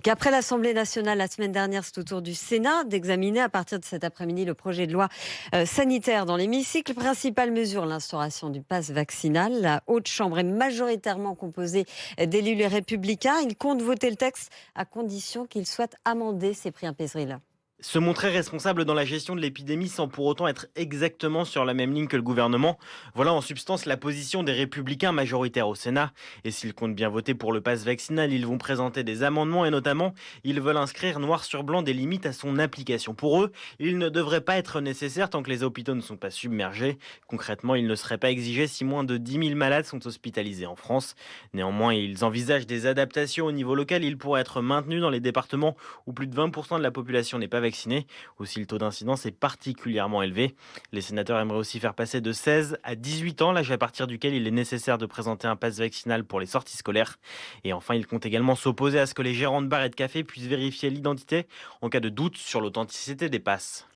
Qu'après l'Assemblée nationale la semaine dernière, c'est au tour du Sénat d'examiner à partir de cet après-midi le projet de loi sanitaire dans l'hémicycle. Principale mesure, l'instauration du pass vaccinal. La haute chambre est majoritairement composée d'élus les républicains. Ils comptent voter le texte à condition qu'il soit amendé, Cyprien Pézril. Se montrer responsable dans la gestion de l'épidémie sans pour autant être exactement sur la même ligne que le gouvernement, voilà en substance la position des républicains majoritaires au Sénat. Et s'ils comptent bien voter pour le pass vaccinal, ils vont présenter des amendements et notamment, ils veulent inscrire noir sur blanc des limites à son application. Pour eux, il ne devrait pas être nécessaire tant que les hôpitaux ne sont pas submergés. Concrètement, il ne serait pas exigé si moins de 10 000 malades sont hospitalisés en France. Néanmoins, ils envisagent des adaptations au niveau local. Ils pourraient être maintenus dans les départements où plus de 20% de la population n'est pas vaccinée. Aussi, le taux d'incidence est particulièrement élevé. Les sénateurs aimeraient aussi faire passer de 16 à 18 ans, l'âge à partir duquel il est nécessaire de présenter un pass vaccinal pour les sorties scolaires. Et enfin, ils comptent également s'opposer à ce que les gérants de bars et de cafés puissent vérifier l'identité en cas de doute sur l'authenticité des passes.